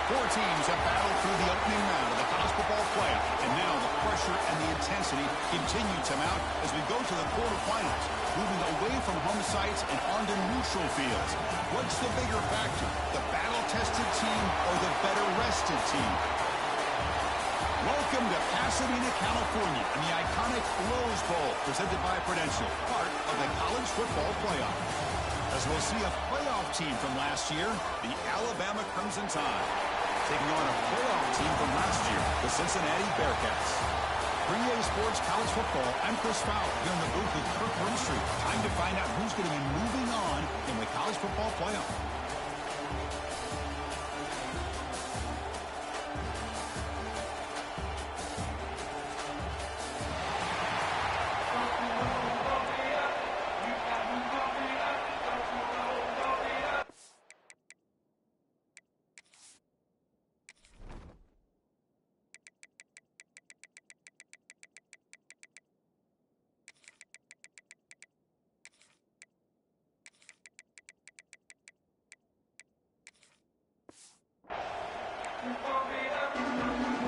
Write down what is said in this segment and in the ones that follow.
Four teams have battled through the opening round of the college football playoff, and now the pressure and the intensity continue to mount as we go to the quarterfinals, moving away from home sites and onto neutral fields. What's the bigger factor, the battle-tested team or the better-rested team? Welcome to Pasadena, California, in the iconic Rose Bowl, presented by Prudential, part of the college football playoff. As we'll see a playoff team from last year, the Alabama Crimson Tide, taking on a playoff team from last year, the Cincinnati Bearcats. For EA Sports College Football, I'm Chris Fowler, here in the booth with Kirk Brimstreet. Time to find out who's going to be moving on in the college football playoff.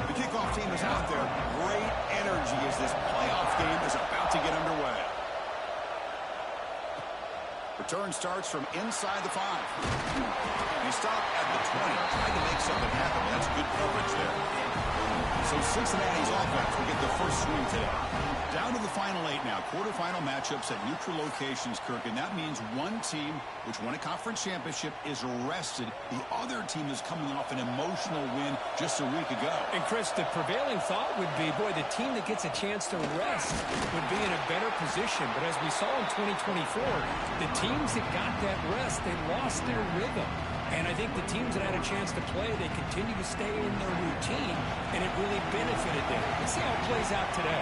The kickoff team is out there. Great energy as this playoff game is about to get underway. Return starts from inside the 5. They stop at the 20, trying to make something happen. That's good coverage there. So Cincinnati's offense will get the first swing today. Down to the final 8 now. Quarterfinal matchups at neutral locations, Kirk, and that means one team, which won a conference championship, is rested. The other team is coming off an emotional win just a week ago. And, Chris, the prevailing thought would be, boy, the team that gets a chance to rest would be in a better position. But as we saw in 2024, the teams that got that rest, they lost their rhythm. And I think the teams that had a chance to play, they continue to stay in their routine, and it really benefited them. Let's see how it plays out today.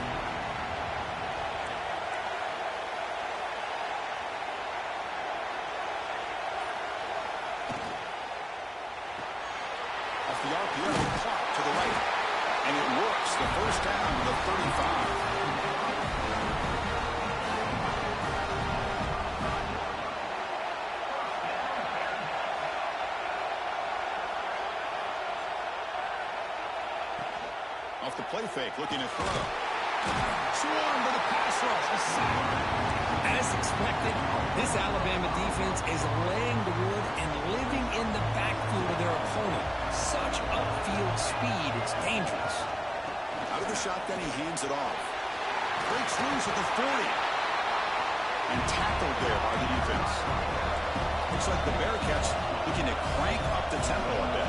Off the RPO, clock to the right. And it works. The first down to the 35. Off the play fake, looking to throw. Swarm to the pass rush. A sack. As expected, this Alabama defense is laying the wood and living in the backfield of their opponent. Such upfield speed, it's dangerous. Out of the shotgun, he hands it off. Breaks loose at the 40. And tackled there by the defense. Looks like the Bearcats looking to crank up the tempo a bit.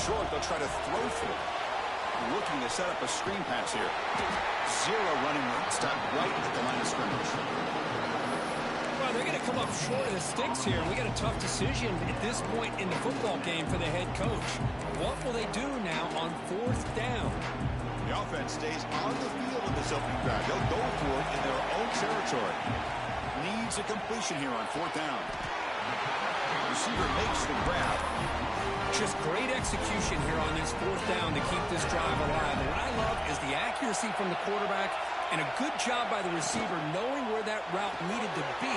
Short, they'll try to throw for it. Looking to set up a screen pass here. Zero running room. Stop right at the line of scrimmage. Well, they're going to come up short of the sticks here. We got a tough decision at this point in the football game for the head coach. What will they do now on 4th down? The offense stays on the field in this opening drive. They'll go for it in their own territory. Needs a completion here on 4th down. Receiver makes the grab. Just great execution here on this 4th down to keep this drive alive. And what I love is the accuracy from the quarterback and a good job by the receiver knowing where that route needed to be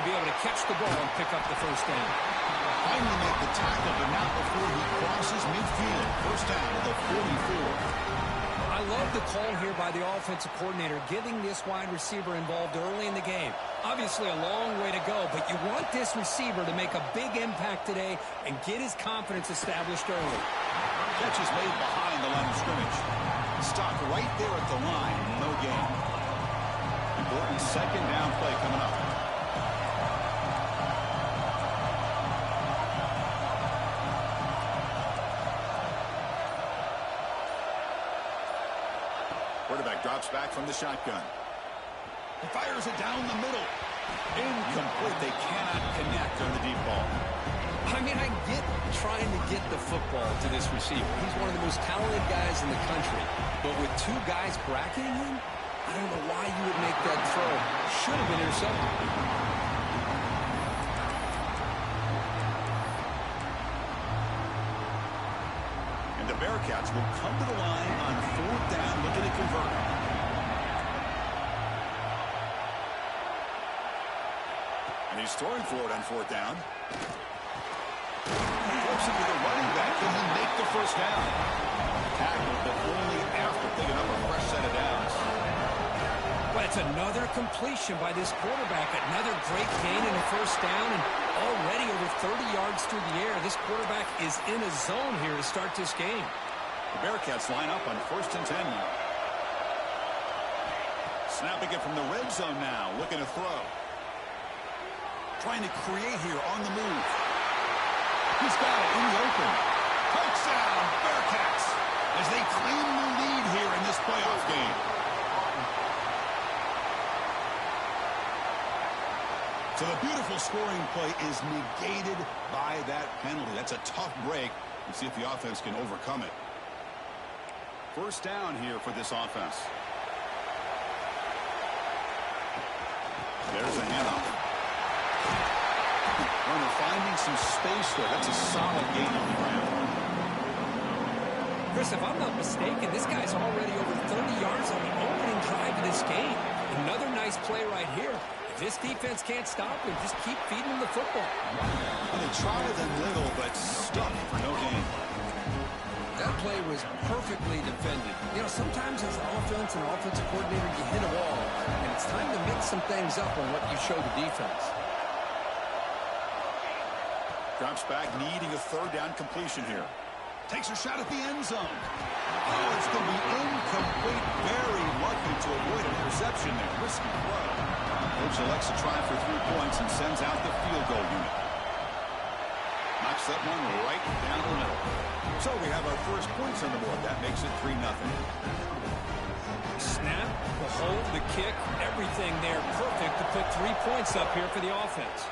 able to catch the ball and pick up the first down. Finally make the tackle, but not before he crosses midfield. First down to the 44. I love the call here by the offensive coordinator, getting this wide receiver involved early in the game. Obviously a long way to go, but you want this receiver to make a big impact today and get his confidence established early. Catch is made behind the line of scrimmage. Stopped right there at the line, no gain. Important second down play coming up. Quarterback drops back from the shotgun. He fires it down the middle. Incomplete. They cannot connect on the deep ball. I mean, I get trying to get the football to this receiver. He's one of the most talented guys in the country. But with 2 guys bracketing him, I don't know why you would make that throw. Should have been intercepted. And the Bearcats will come to the line on 4th down, looking to convert. And And he's throwing for it on fourth down. Flips it to the running back. Can he make the first down? Tackled, but only after picking up a fresh set of downs. But it's another completion by this quarterback. Another great gain in a first down, and already over 30 yards through the air. This quarterback is in a zone here to start this game. The Bearcats line up on 1st and 10 now. Snapping it from the red zone now, looking to throw. Trying to create here on the move. He's got it in the open. Touchdown, Bearcats, as they claim the lead here in this playoff game. So the beautiful scoring play is negated by that penalty. That's a tough break. Let's see if the offense can overcome it. First down here for this offense. There's a handoff. Runner finding some space there. That's a solid gain on the ground. Chris, if I'm not mistaken, this guy's already over 30 yards on the opening drive of this game. Another nice play right here. If this defense can't stop him, just keep feeding him the football. Well, they tried them little, but stuck for no gain. That play was perfectly defended. You know, sometimes as an offense and offensive coordinator, you hit a wall, and it's time to mix some things up on what you show the defense. Drops back, needing a third down completion here. Takes a shot at the end zone. Oh, it's going to be incomplete. Very lucky to avoid an interception there. Risky throw. Coach elects to try for 3 points and sends out the field goal unit. Knocks that one right down the middle. So we have our first points on the board. That makes it 3-0. Snap, the hold, the kick, everything there perfect to put 3 points up here for the offense.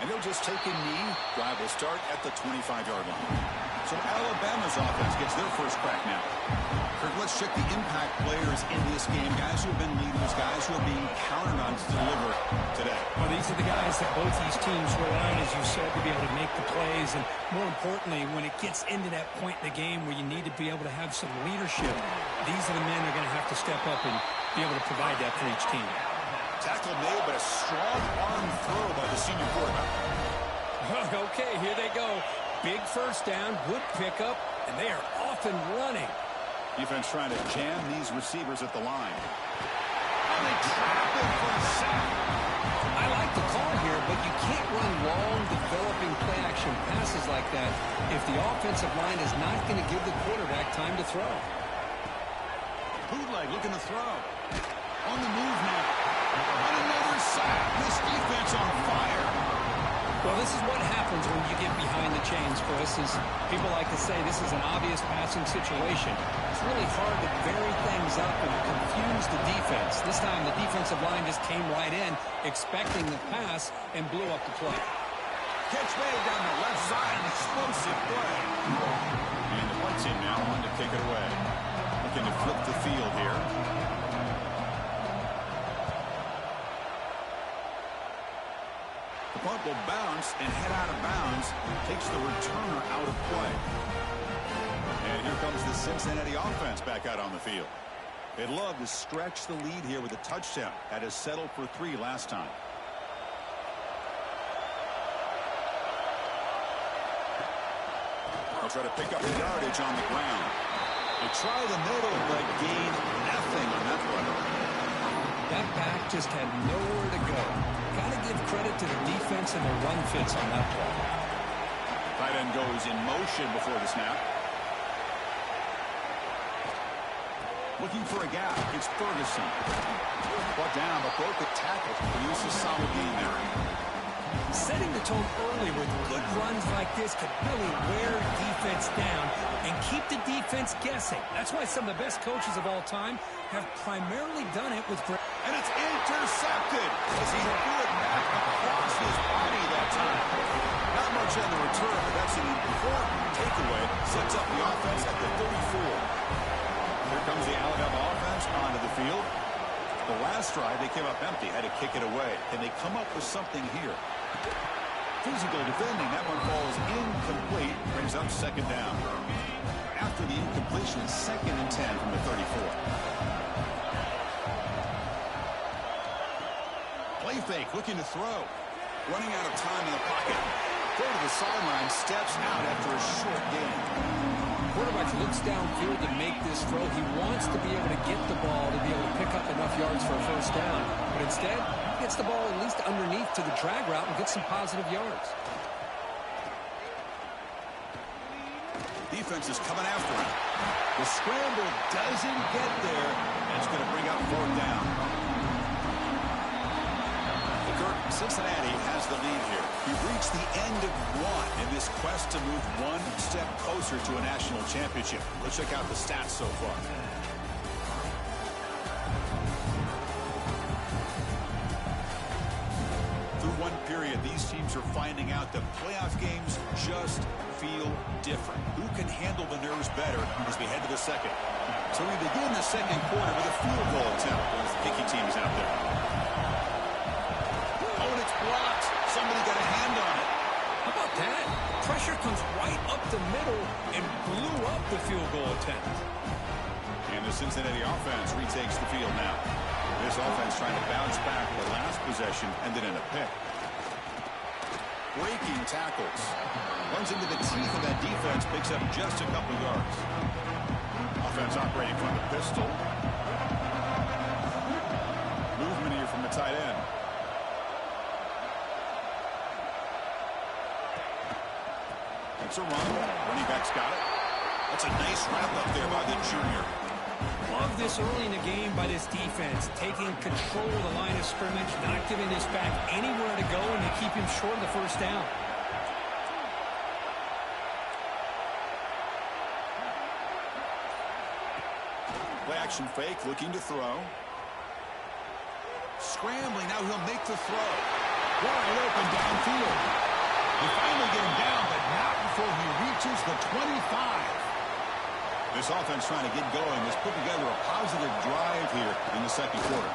And they'll just take a knee. Drive will start at the 25-yard line. So Alabama's offense gets their first crack now. Kirk, let's check the impact players in this game. Guys who have been leaders, guys who are being counted on to deliver today. Well, these are the guys that both these teams rely on, as you said, to be able to make the plays. And more importantly, when it gets into that point in the game where you need to be able to have some leadership, these are the men that are going to have to step up and be able to provide that for each team. Tackle made, but a strong arm throw by the senior quarterback. Okay, here they go. Big first down, good pickup, and they are off and running. Defense trying to jam these receivers at the line. And they trap him for a sack. I like the call here, but you can't run long, developing play-action passes like that if the offensive line is not going to give the quarterback time to throw. Bootleg looking to throw. On the move now. And another sack. This defense on fire. Well, this is what happens when you get behind the chains, Chris. Is people like to say this is an obvious passing situation. It's really hard to vary things up and confuse the defense. This time the defensive line just came right in, expecting the pass, and blew up the play. Catch made down the left side. An explosive play. And the punt team now on to kick it away. Looking to flip the field here. The punt will bounce and head out of bounds. Takes the returner out of play. And here comes the Cincinnati offense back out on the field. They'd love to stretch the lead here with a touchdown. Had to settle for 3 last time. They'll try to pick up the yardage on the ground. They try the middle, but gain nothing on that one. That back just had nowhere to go. Got to give credit to the defense and the run fits on that play. Tight end goes in motion before the snap. Looking for a gap. It's Ferguson. Brought down, but broke the tackle. Produces a solid gain there. Setting the tone early with good runs like this could really wear defense down and keep the defense guessing. That's why some of the best coaches of all time have primarily done it with great. And it's intercepted as he threw it back across his body that time. Not much on the return, but that's an important takeaway. Sets up the offense at the 34. Here comes the Alabama offense onto the field. The last drive, they came up empty, had to kick it away. Can they come up with something here? Physical defending, that one falls incomplete, brings up second down. After the incompletion, 2nd and 10 from the 34. fake, looking to throw. Running out of time in the pocket. Go to the sideline, steps out after a short gain. Quarterback looks downfield to make this throw. He wants to be able to get the ball to be able to pick up enough yards for a first down. But instead, he gets the ball at least underneath to the drag route and gets some positive yards. Defense is coming after him. The scramble doesn't get there. That's going to bring up fourth down. Cincinnati has the lead here. We've reached the end of one in this quest to move one step closer to a national championship. Let's check out the stats so far. Through one period, these teams are finding out that playoff games just feel different. Who can handle the nerves better as we head to the second? So we begin the second quarter with a field goal attempt. Those kicking teams out there. Blocked. Somebody got a hand on it. How about that? Pressure comes right up the middle and blew up the field goal attempt. And the Cincinnati offense retakes the field now. This offense trying to bounce back. The last possession ended in a pick. Breaking tackles. Runs into the teeth of that defense. Picks up just a couple yards. Offense operating from the pistol. Movement here from the tight end. It's a run. Running back's got it. That's a nice wrap up there by the junior. Love this early in the game by this defense. Taking control of the line of scrimmage, not giving this back anywhere to go, and they keep him short of the first down. Play action fake, looking to throw. Scrambling, now he'll make the throw. Wide open downfield. They finally get him down, but not before he reaches the 25. This offense trying to get going has put together a positive drive here in the second quarter.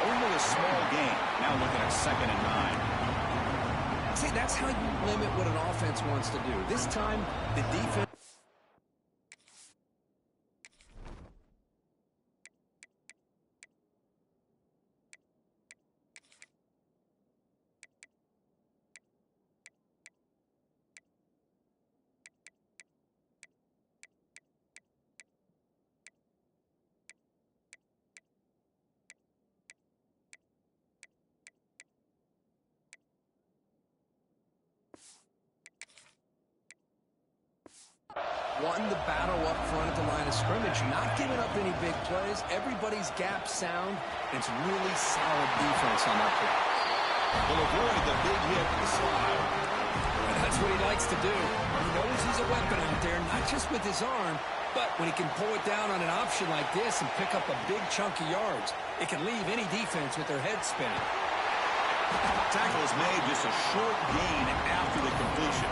Only a small gain. Now looking at 2nd and 9. See, that's how you limit what an offense wants to do. This time, the defense... won the battle up front at the line of scrimmage, not giving up any big plays. Everybody's gap sound. It's really solid defense on that play. Will avoid the big hit with the slide. And that's what he likes to do. He knows he's a weapon out there, not just with his arm, but when he can pull it down on an option like this and pick up a big chunk of yards, it can leave any defense with their head spinning. Tackle is made, just a short gain after the completion.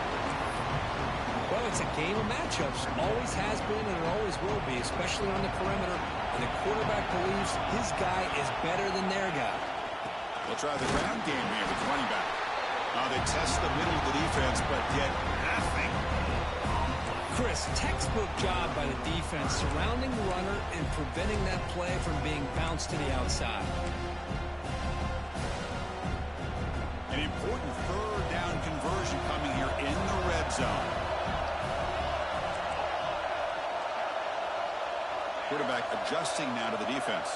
Well, it's a game of matchups. Always has been and it always will be, especially on the perimeter. And the quarterback believes his guy is better than their guy. They'll try the ground game here with running back. They test the middle of the defense, but get nothing. Chris, textbook job by the defense, surrounding the runner and preventing that play from being bounced to the outside. An important third down conversion coming here in the red zone. Quarterback adjusting now to the defense.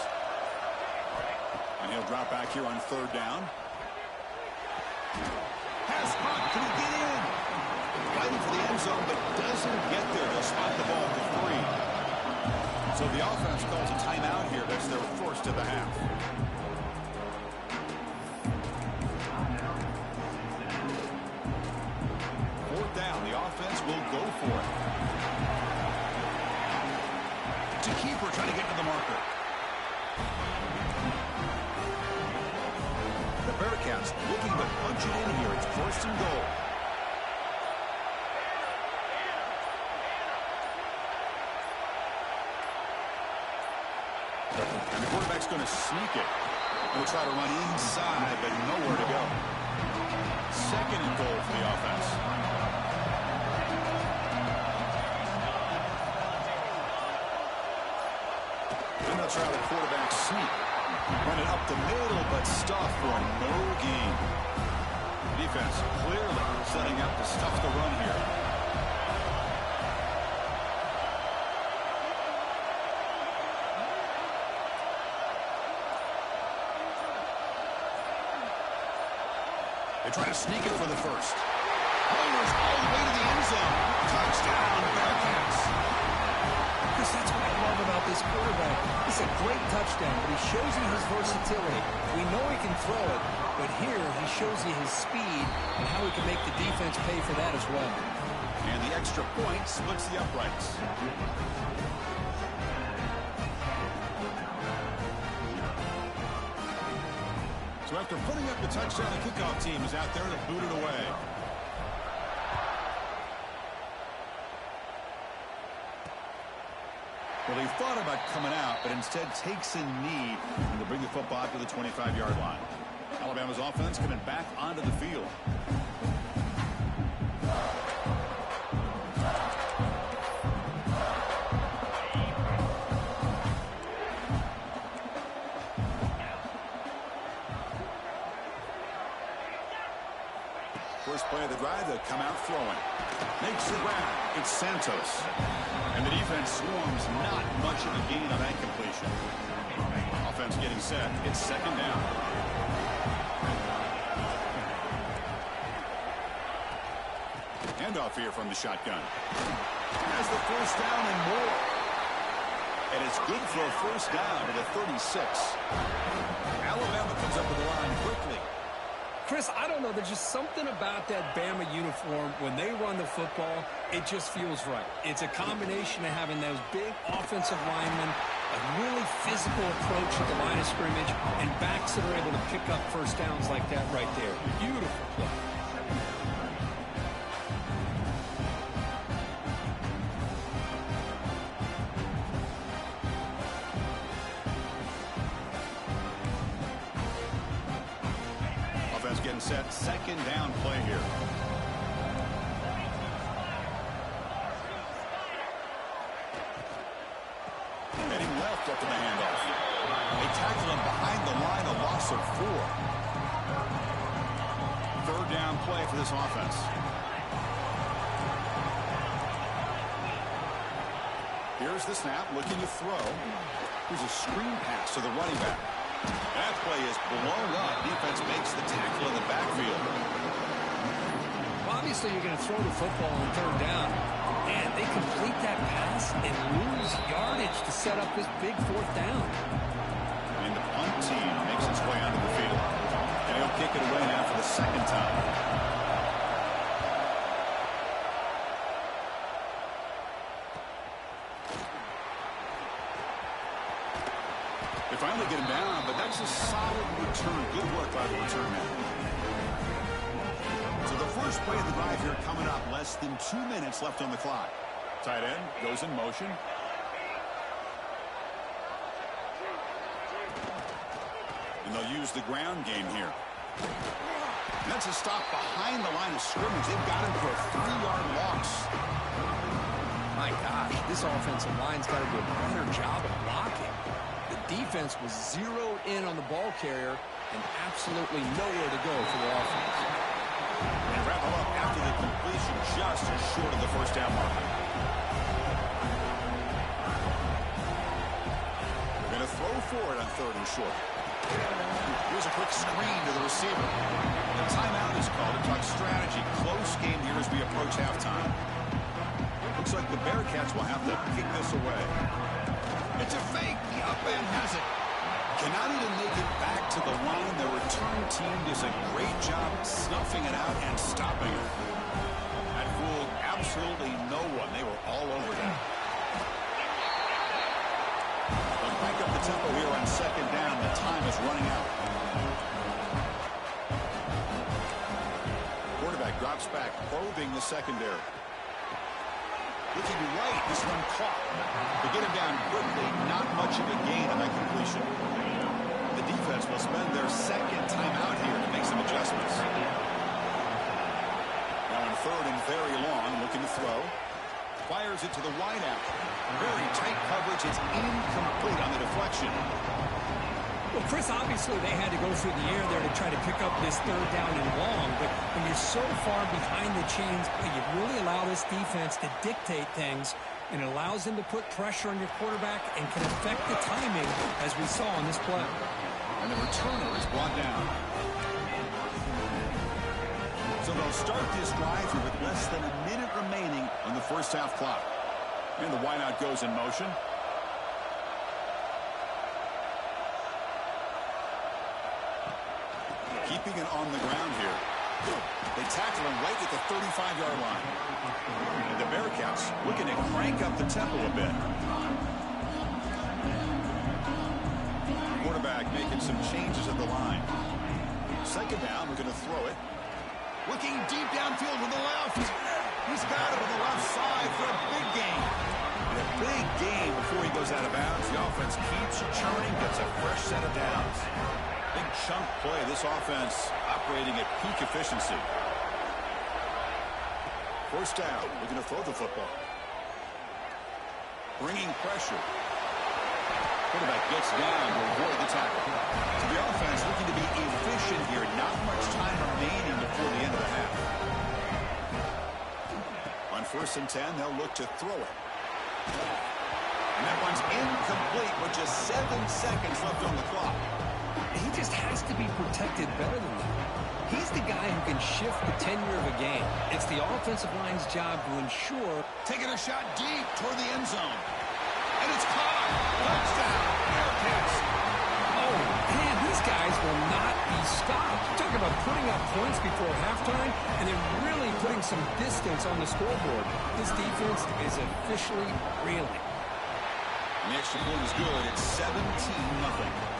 And he'll drop back here on 3rd down. Pass caught. Can he get in? Fighting for the end zone, but doesn't get there. They'll spot the ball for 3. So the offense calls a timeout here. That's their first of the half. Fourth down. The offense will go for it. To keeper, trying to get to the marker. The Bearcats looking to punch it in here. It's 1st and goal. And the quarterback's going to sneak it. He'll try to run inside, but nowhere to go. 2nd and goal for the offense. And they'll try the quarterback sneak. Run it up the middle, but stuff for no gain. Defense clearly setting up to stuff the run here. They try to sneak it for the first. Almost all the way to the end zone. Touchdown, Bearcats. Chris, that's what I love about this quarterback. It's a great touchdown, but he shows you his versatility. We know he can throw it, but here he shows you his speed and how he can make the defense pay for that as well. And the extra point splits the uprights. So after putting up the touchdown, the kickoff team is out there to boot it away. Well, he thought about coming out, but instead takes a knee to bring the football to the 25-yard line. Alabama's offense coming back onto the field. First play of the drive, they'll come out throwing. Makes the grab. It's Santos. And the defense swarms, not much of a gain on that completion. Offense getting set. It's second down. Handoff here from the shotgun. Has the first down and more. And it's good for a first down to the 36. Alabama comes up with the line quickly. Chris, I don't know. There's just something about that Bama uniform. When they run the football, it just feels right. It's a combination of having those big offensive linemen, a really physical approach at the line of scrimmage, and backs that are able to pick up first downs like that right there. Beautiful play. Getting set, second down play here. Heading left after the handoff. They tackle him behind the line, a loss of 4. Third down play for this offense. Here's the snap, looking to throw. Here's a screen pass to the running back. That play is blown up. Defense makes the tackle in the backfield. Well, obviously, you're going to throw the football on third down, and they complete that pass and lose yardage to set up this big fourth down. And the punt team makes its way onto the field. And he'll kick it away now for the second time. They finally get him down, but that's a solid return. Good work by the return man. So the first play of the drive here coming up. Less than 2 minutes left on the clock. Tight end goes in motion. And they'll use the ground game here. And that's a stop behind the line of scrimmage. They've got him for a 3-yard loss. My gosh, this offensive line's got to do a better job of blocking. The defense was zeroed in on the ball carrier and absolutely nowhere to go for the offense. And wrap him up after the completion, just short of the first down marker. They're going to throw for it on third and short. Here's a quick screen to the receiver. The timeout is called to talk strategy. Close game here as we approach halftime. Looks like the Bearcats will have to kick this away. It's a fake. The up end has it. Cannot even make it back to the line. The return team does a great job snuffing it out and stopping it. That fooled absolutely no one. They were all over that. They'll crank up the tempo here on second down. The time is running out. Quarterback drops back, probing the secondary. Looking right, this one caught. To get him down quickly, not much of a gain on that completion. The defense will spend their second timeout here to make some adjustments. Now in third and very long, looking to throw. Fires it to the wideout. Very tight coverage. It's incomplete on the deflection. Well, Chris, obviously they had to go through the air there to try to pick up this third down and long, but when you're so far behind the chains, you really allow this defense to dictate things, and it allows them to put pressure on your quarterback and can affect the timing, as we saw on this play. And the returner is brought down. So they'll start this drive here with less than a minute remaining on the first half clock. And the wideout goes in motion. Keeping it on the ground here. They tackle him right at the 35-yard line. And the Bearcats looking to crank up the tempo a bit. Quarterback making some changes at the line. Second down, we're going to throw it. Looking deep downfield with the left. He's got it on the left side for a big gain. And a big gain before he goes out of bounds. The offense keeps churning, gets a fresh set of downs. Big chunk play. This offense operating at peak efficiency. First down. Looking to throw the football. Bringing pressure. Quarterback gets down to avoid the tackle. So the offense looking to be efficient here. Not much time remaining before the end of the half. On 1st and 10, they'll look to throw it. And that one's incomplete with just 7 seconds left on the clock. He just has to be protected better than that. He's the guy who can shift the tenure of a game. It's the offensive line's job to ensure. Taking a shot deep toward the end zone. And it's caught. Touchdown. Bearcats. Oh, man, these guys will not be stopped. Talk about putting up points before halftime and then really putting some distance on the scoreboard. This defense is officially reeling. And the extra point is good. It's 17-0.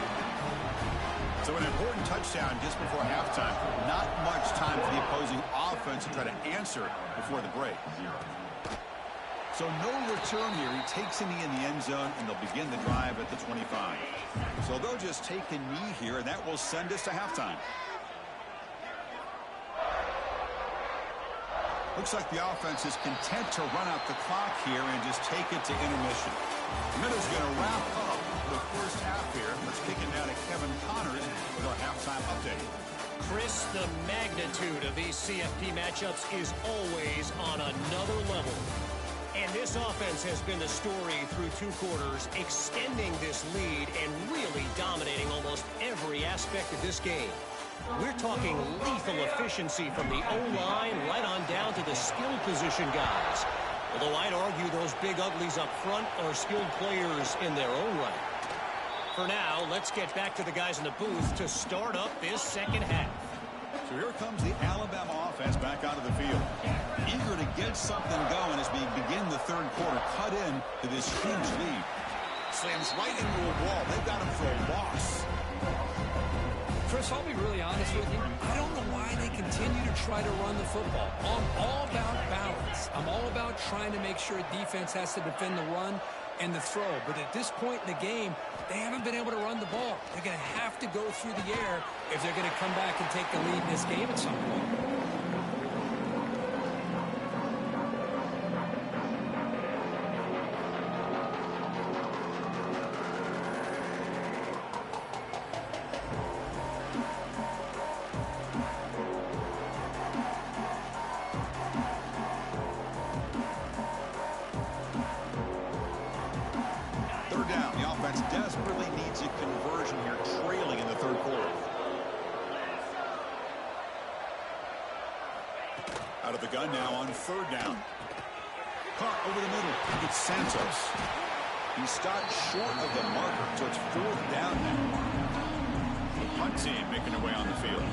So an important touchdown just before halftime. Not much time for the opposing offense to try to answer before the break. So no return here. He takes in the end zone, and they'll begin the drive at the 25. So they'll just take a knee here, and that will send us to halftime. Looks like the offense is content to run out the clock here and just take it to intermission. The minute's going to wrap up the first half here. Let's kick it down to Kevin Connors with our halftime update. Chris, the magnitude of these CFP matchups is always on another level. And this offense has been the story through 2 quarters, extending this lead and really dominating almost every aspect of this game. We're talking lethal efficiency from the O-line right on down to the skill position guys. Although I'd argue those big uglies up front are skilled players in their own right. For now, let's get back to the guys in the booth to start up this second half. So here comes the Alabama offense back onto the field. Eager to get something going as we begin the third quarter. Cut in to this huge lead. Slams right into a wall. They've got him for a loss. Chris, I'll be really honest with you. I don't know why they continue to try to run the football. I'm all about balance. I'm all about trying to make sure defense has to defend the run and the throw. But at this point in the game, they haven't been able to run the ball. They're going to have to go through the air if they're going to come back and take the lead in this game at some point. Out of the gun now on 3rd down. Caught over the middle. It's Santos. He stopped short of the marker, so it's 4th down now. The punt team making their way on the field.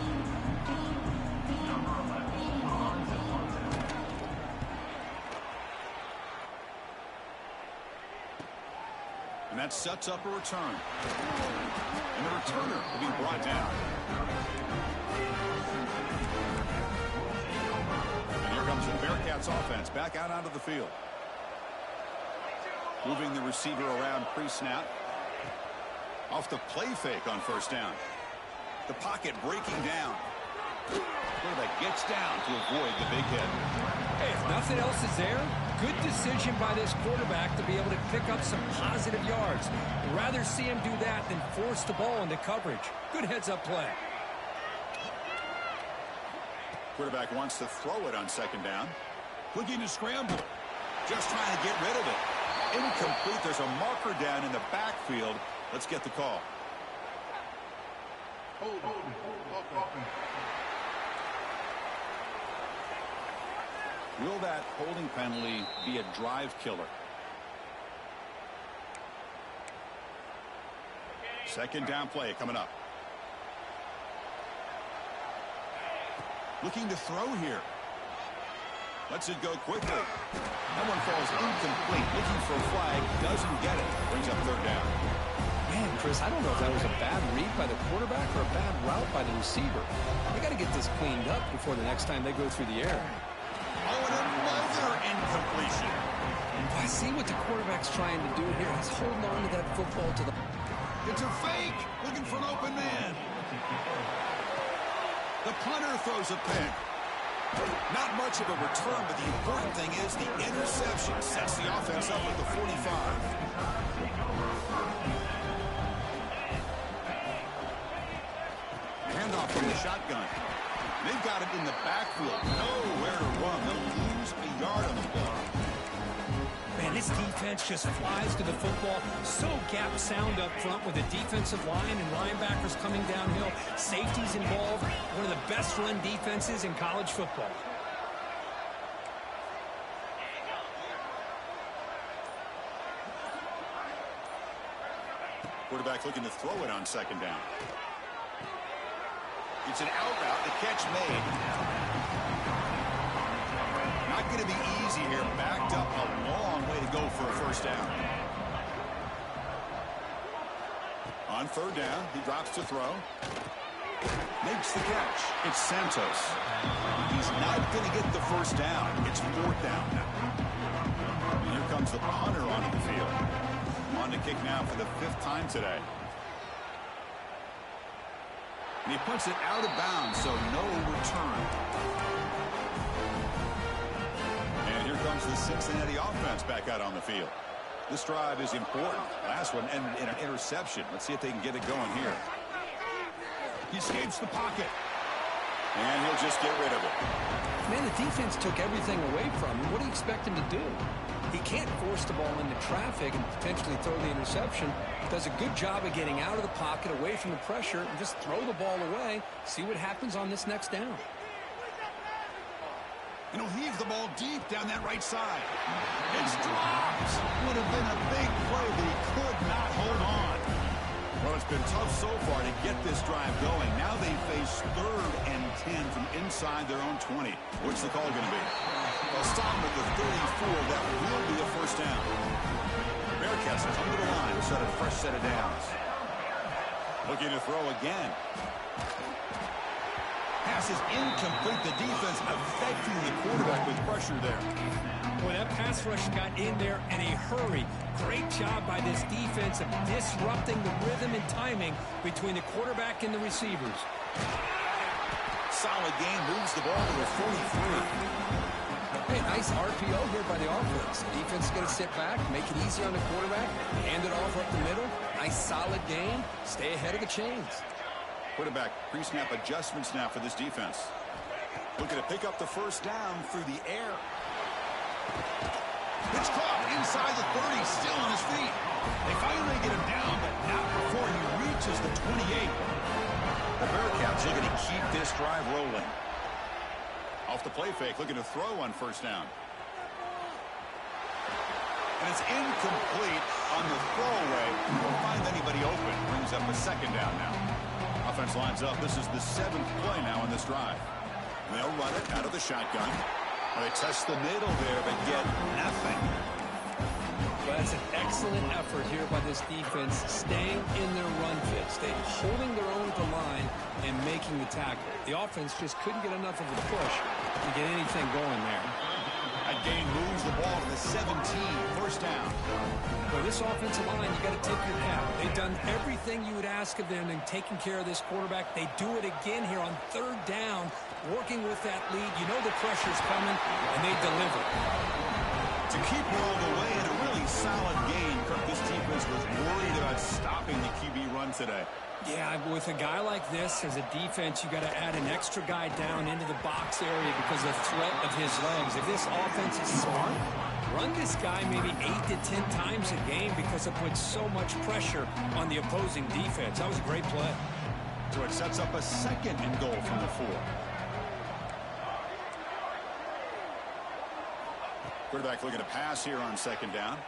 And that sets up a return. And the returner will be brought down. Comes the Bearcats offense back out onto the field. Moving the receiver around pre-snap. Off the play fake on 1st down. The pocket breaking down. Quarterback gets down to avoid the big hit. Hey, if nothing else is there, good decision by this quarterback to be able to pick up some positive yards. I'd rather see him do that than force the ball into coverage. Good heads-up play. Quarterback wants to throw it on second down. Looking to scramble. Just trying to get rid of it. Incomplete. There's a marker down in the backfield. Let's get the call. Will that holding penalty be a drive killer? Second down play coming up. Looking to throw here. Lets it go quickly. That one falls incomplete. Looking for a flag. Doesn't get it. Brings up third down. Man, Chris, I don't know if that was a bad read by the quarterback or a bad route by the receiver. They got to get this cleaned up before the next time they go through the air. Oh, and another incompletion. I see what the quarterback's trying to do here. He's holding on to that football to the... It's a fake. Looking for an open man. The punter throws a pick. Not much of a return, but the important thing is the interception sets the offense up at the 45. Handoff from the shotgun. They've got it in the backfield. Nowhere to run. They'll lose a yard on the play. Man, this defense just flies to the football. So gap sound up front with the defensive line and linebackers coming downhill. Safeties involved. One of the best run defenses in college football. Quarterback looking to throw it on second down. It's an out route. The catch made. Not going to be easy here. Backed up a long way to go for a first down. On third down, he drops to throw. Makes the catch. It's Santos. He's not going to get the first down. It's fourth down now. And here comes the punter onto the field. On to kick now for the 5th time today. And he puts it out of bounds, so no return. And here comes the Cincinnati offense back out on the field. This drive is important. Last one ended in an interception. Let's see if they can get it going here. He escapes the pocket. And he'll just get rid of it. Man, the defense took everything away from him. What do you expect him to do? He can't force the ball into traffic and potentially throw the interception. Does a good job of getting out of the pocket, away from the pressure, and just throw the ball away. See what happens on this next down. And he'll heave the ball deep down that right side. It's dropped. Would have been a big play, but he could not hold on. Well, it's been tough so far to get this drive going. Now they face 3rd and 10 from inside their own 20. What's the call going to be? They'll stop with the 34. That will be a first down. The Bearcats come to the line to set a fresh set of downs. Looking to throw again. Pass is incomplete. The defense affecting the quarterback with pressure there. Boy, that pass rush got in there in a hurry. Great job by this defense of disrupting the rhythm and timing between the quarterback and the receivers. Solid game, moves the ball to the 43. Hey, nice RPO here by the offense. Defense is going to sit back, make it easy on the quarterback, hand it off up the middle. Nice solid game. Stay ahead of the chains. Quarterback pre-snap adjustments now for this defense. Looking to pick up the first down through the air. It's caught inside the 30, still on his feet. They finally get him down, but not before he reaches the 28. The Bearcats looking to keep this drive rolling. Off the play fake, looking to throw on first down. And it's incomplete on the throwaway. Won't find anybody open. Brings up a second down now. Offense lines up. This is the 7th play now on this drive. They'll run it out of the shotgun. They test the middle there, but get nothing. Well, that's an excellent effort here by this defense, staying in their run fit, staying holding their own at the line and making the tackle. The offense just couldn't get enough of a push to get anything going there. A gain moves the ball to the 17, first down. For this offensive line, you got to tip your cap. They've done everything you would ask of them in taking care of this quarterback. They do it again here on third down, working with that lead. You know the pressure's coming, and they deliver. To keep her all the way in a really solid game, Kirk, this defense was worried about stopping the QB run today. Yeah, with a guy like this, as a defense, you got to add an extra guy down into the box area because of the threat of his legs. If this offense is smart, run this guy maybe 8 to 10 times a game because it puts so much pressure on the opposing defense. That was a great play. So it sets up a second and goal from the 4. Quarterback looking to pass here on second down.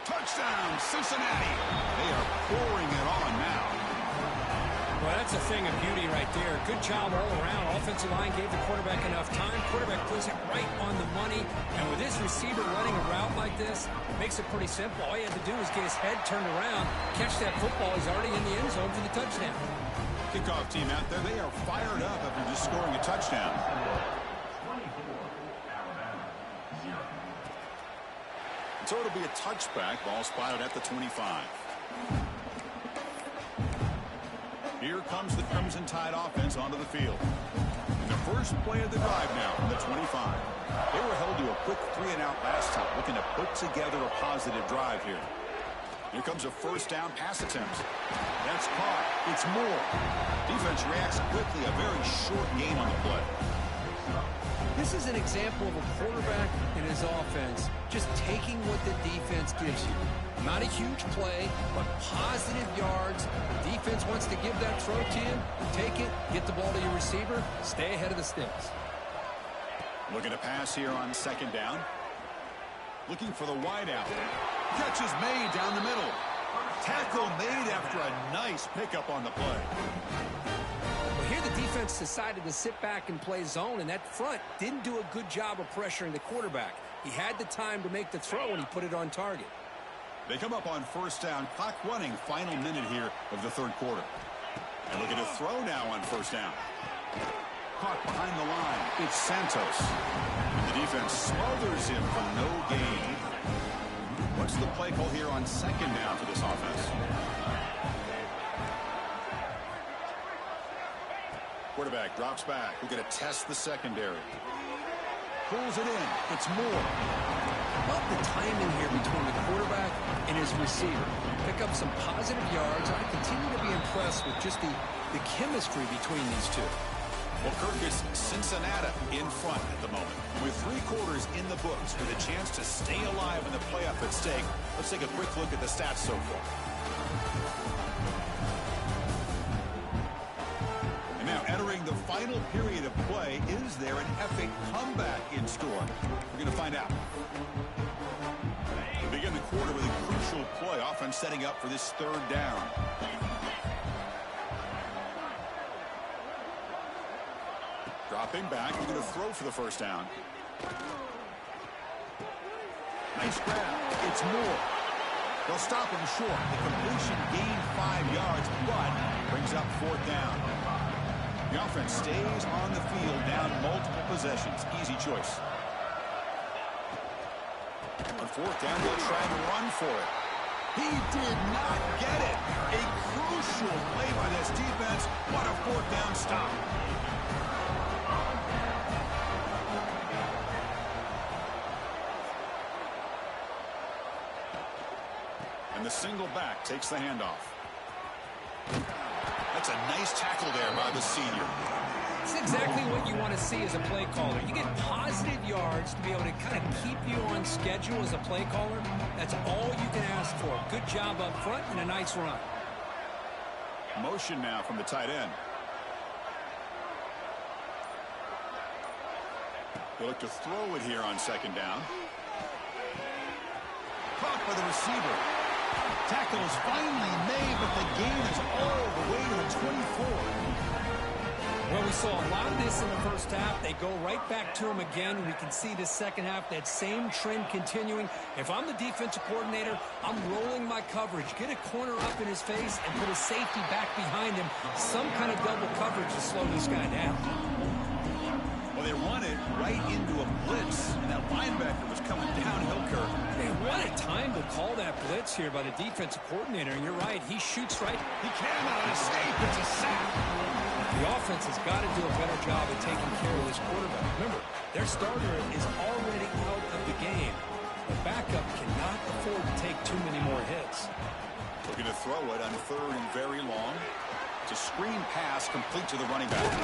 Touchdown, Cincinnati. They are pouring it on now. Well, that's a thing of beauty right there. Good job all around. Offensive line gave the quarterback enough time. Quarterback puts it right on the money. And with this receiver running a route like this, it makes it pretty simple. All you had to do was get his head turned around, catch that football. He's already in the end zone for the touchdown. Kickoff team out there, they are fired up after just scoring a touchdown. So it'll be a touchback. Ball spotted at the 25. Here comes the Crimson Tide offense onto the field. And the first play of the drive now from the 25. They were held to a quick 3-and-out last time, looking to put together a positive drive here. Here comes a first down pass attempt. That's caught. It's Moore. Defense reacts quickly. A very short game on the play. This is an example of a quarterback and his offense just taking what the defense gives you. Not a huge play, but positive yards. The defense wants to give that throw to you. Take it, get the ball to your receiver, stay ahead of the sticks. Looking to pass here on second down. Looking for the wide out. Catch is made down the middle. Tackle made after a nice pickup on the play. Well, here the defense decided to sit back and play zone, and that front didn't do a good job of pressuring the quarterback. He had the time to make the throw, and he put it on target. They come up on first down. Clock running. Final minute here of the third quarter. And look at a throw now on first down. Caught behind the line. It's Santos. And the defense smothers him for no gain. What's the play call here on second down for this offense? Quarterback drops back. We're going to test the secondary. Pulls it in. It's Moore. Love the timing here between the quarterback and his receiver. Pick up some positive yards. I continue to be impressed with just the chemistry between these two. Well, Kirk, is Cincinnati in front at the moment. With 3 quarters in the books with a chance to stay alive in the playoff at stake, let's take a quick look at the stats so far. And now entering the final period of play, is there an epic comeback in store? We're going to find out. We begin the quarter with a crucial play, offense setting up for this third down. Dropping back, we're going to throw for the first down. Nice grab. It's Moore. They'll stop him short. The completion gained 5 yards, but brings up fourth down. The offense stays on the field, down multiple possessions. Easy choice. On fourth down, they'll try and run for it. He did not get it. A crucial play by this defense. What a fourth down stop. And the single back takes the handoff. That's a nice tackle there by the senior. It's exactly what you want to see as a play caller. You get positive yards to be able to kind of keep you on schedule as a play caller. That's all you can ask for. Good job up front and a nice run. Motion now from the tight end. They look to throw it here on second down. Caught by the receiver. Tackle is finally made, but the gain is all the way to the 24. Well, we saw a lot of this in the first half. They go right back to him again. We can see the second half, that same trend continuing. If I'm the defensive coordinator, I'm rolling my coverage. Get a corner up in his face and put a safety back behind him. Some kind of double coverage to slow this guy down. Well, they run it right into a blitz, and that linebacker was coming downhill, Kirk. Hey, what a time to call that blitz here by the defensive coordinator. And you're right, he shoots right. He cannot escape. It's a sack. The offense has got to do a better job of taking care of this quarterback. Remember, their starter is already out of the game. The backup cannot afford to take too many more hits. Looking to throw it on 3rd and very long. It's a screen pass complete to the running back.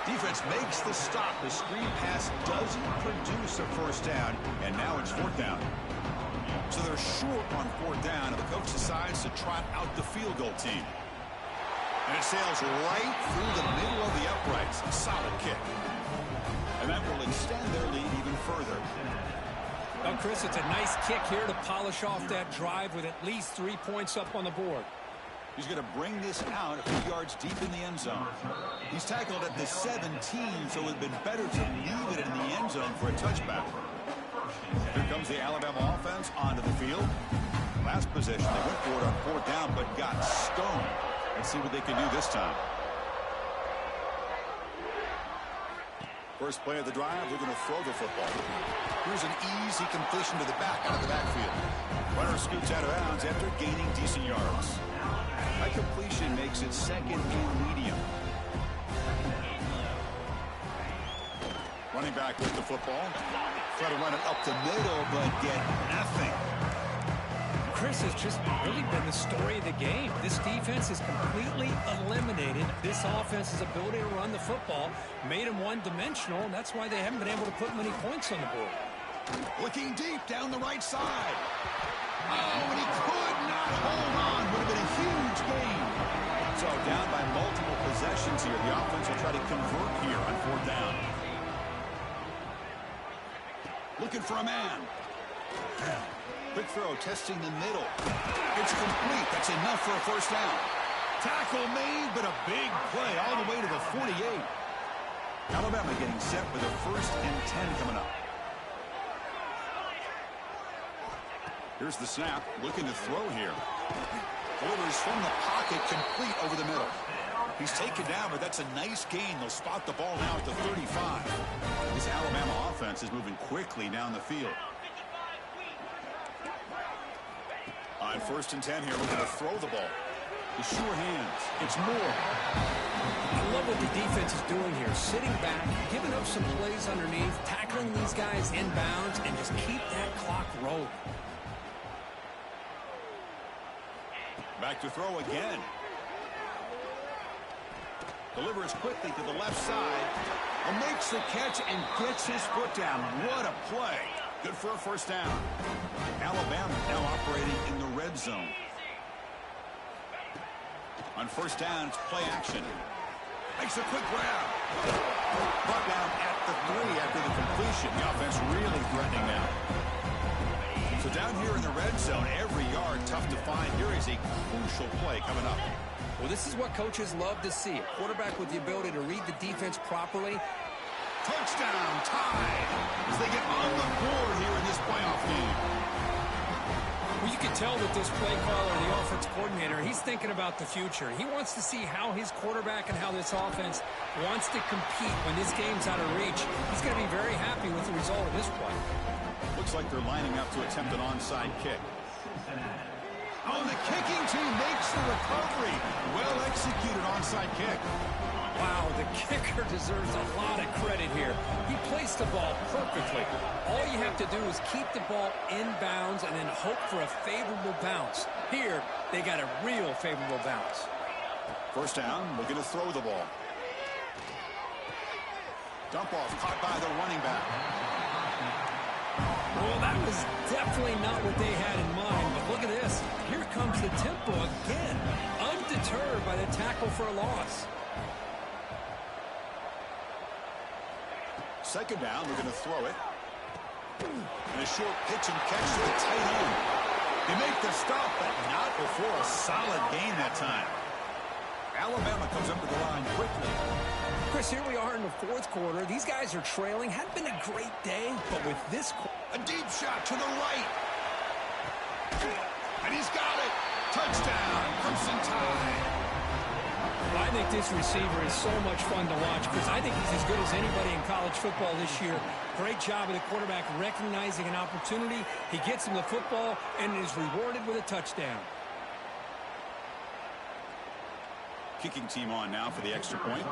Defense makes the stop. The screen pass doesn't produce a first down, and now it's 4th down. So they're short on 4th down, and the coach decides to trot out the field goal team. And it sails right through the middle of the uprights. A solid kick. And that will extend their lead even further. Well, Chris, it's a nice kick here to polish off that drive with at least 3 points up on the board. He's going to bring this out a few yards deep in the end zone. He's tackled at the 17, so it would have been better to leave it in the end zone for a touchback. Here comes the Alabama offense onto the field. Last possession, they went for it on 4th down, but got stoned. Let's see what they can do this time. First play of the drive, they're going to throw the football. Here's an easy completion to the back out of the backfield. Runner scoots out of bounds after gaining decent yards. That completion makes it 2nd and medium. Running back with the football. Try to run it up the middle, but get nothing. Chris, has just really been the story of the game. This defense has completely eliminated this offense's ability to run the football, made them one-dimensional, and that's why they haven't been able to put many points on the board. Looking deep down the right side. Oh, and he could not hold on. Would have been a huge gain. So down by multiple possessions here. The offense will try to convert here on 4th down. Looking for a man. Quick throw, testing the middle. It's complete. That's enough for a first down. Tackle made, but a big play all the way to the 48. Alabama getting set with a 1st and 10 coming up. Here's the snap. Looking to throw here. Delivers from the pocket, complete over the middle. He's taken down, but that's a nice gain. They'll spot the ball now at the 35. This Alabama offense is moving quickly down the field. On 1st and 10 here, looking to throw the ball. The sure hands. It's more. I love what the defense is doing here. Sitting back, giving up some plays underneath, tackling these guys inbounds, and just keep that clock rolling. Back to throw again. Delivers quickly to the left side. And makes the catch and gets his foot down. What a play. Good for a first down. Alabama now operating in the red zone. On 1st down, it's play action. Makes a quick grab. Brought down at the 3 after the completion. The offense really threatening now. So down here in the red zone, every yard tough to find. Here is a crucial play coming up. Well, this is what coaches love to see. A quarterback with the ability to read the defense properly. Touchdown, tied, as they get on the board here in this playoff game. Well, you can tell that this play caller, the offense coordinator, he's thinking about the future. He wants to see how his quarterback and how this offense wants to compete when this game's out of reach. He's going to be very happy with the result of this play. Looks like they're lining up to attempt an onside kick. Oh, and the kicking team makes the recovery. Well executed onside kick. Wow, the kicker deserves a lot of credit here. He placed the ball perfectly. All you have to do is keep the ball inbounds and then hope for a favorable bounce. Here, they got a real favorable bounce. First down, looking to throw the ball. Dump off caught by the running back. Well, that was definitely not what they had in mind, but look at this. Here comes the tempo again, undeterred by the tackle for a loss. Second down, we're going to throw it. And a short pitch and catch to the tight end. They make the stop, but not before a solid gain that time. Alabama comes up to the line quickly. Chris, here we are in the 4th quarter. These guys are trailing. Hadn't been a great day, but with this... A deep shot to the right. And he's got it. Touchdown, Crimson Tide. Well, I think this receiver is so much fun to watch because I think he's as good as anybody in college football this year. Great job of the quarterback recognizing an opportunity. He gets him the football and is rewarded with a touchdown. Kicking team on now for the extra point.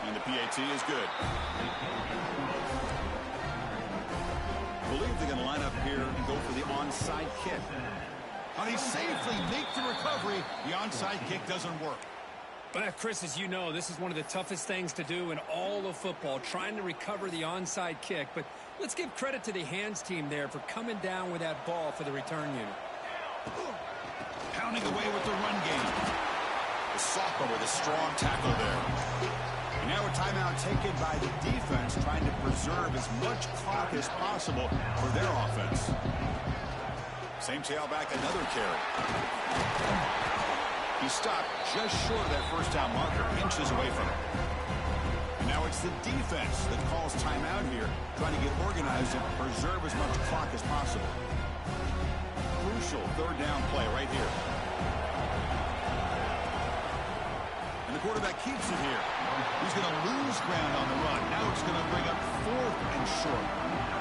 And the PAT is good. I believe they're going to line up here and go for the onside kick. And he safely makes the recovery. The onside kick doesn't work. But Chris, as you know, this is one of the toughest things to do in all of football, trying to recover the onside kick. But let's give credit to the hands team there for coming down with that ball for the return unit. Pounding away with the run game. The sophomore with a strong tackle there. And now a timeout taken by the defense, trying to preserve as much clock as possible for their offense. Same tailback, another carry. He stopped just short of that first down marker, inches away from it. And now it's the defense that calls timeout here, trying to get organized and preserve as much clock as possible. Crucial third down play right here. And the quarterback keeps it here. He's going to lose ground on the run. Now it's going to bring up 4th and short.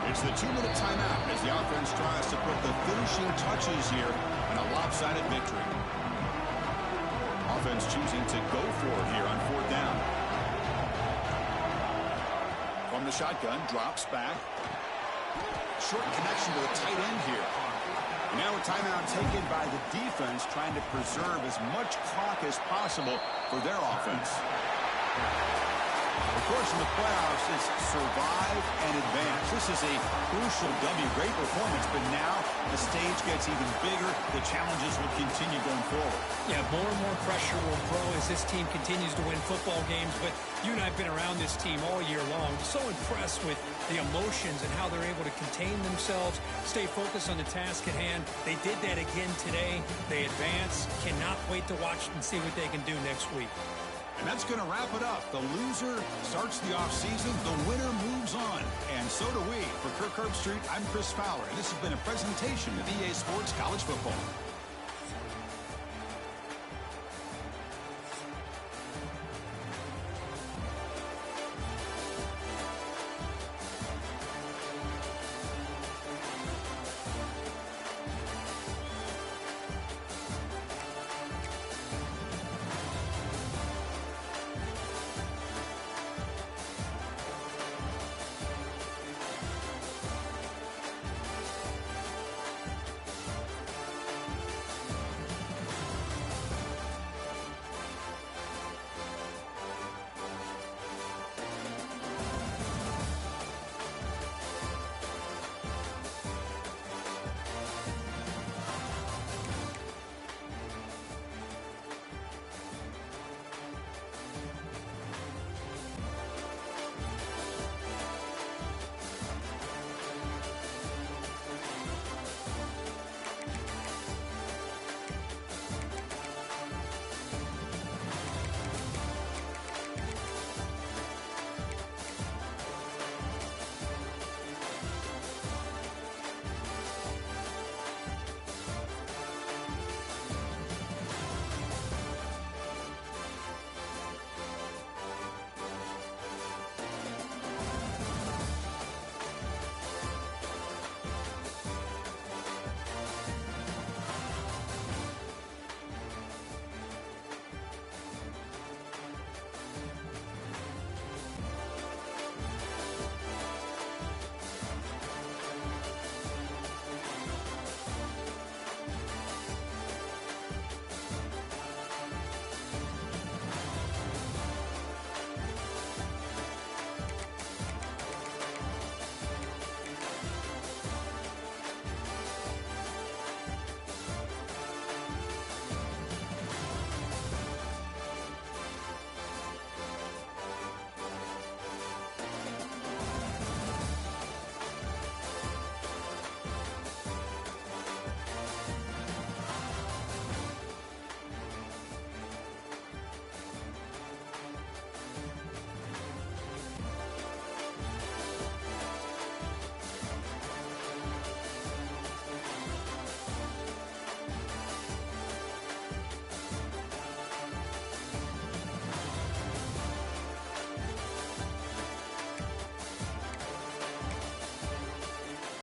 It's the 2-minute timeout as the offense tries to put the finishing touches here in a lopsided victory. Offense choosing to go for it here on 4th down. From the shotgun, drops back. Short connection to the tight end here. And now a timeout taken by the defense, trying to preserve as much clock as possible for their offense. Of course, in the playoffs, it's survive and advance. This is a crucial W. Great performance, but now the stage gets even bigger. The challenges will continue going forward. Yeah, more and more pressure will grow as this team continues to win football games. But you and I have been around this team all year long. So impressed with the emotions and how they're able to contain themselves, stay focused on the task at hand. They did that again today. They advance. Cannot wait to watch and see what they can do next week. And that's going to wrap it up. The loser starts the offseason. The winner moves on. And so do we. For Kirk Herbstreit, I'm Chris Fowler. And this has been a presentation of EA Sports College Football.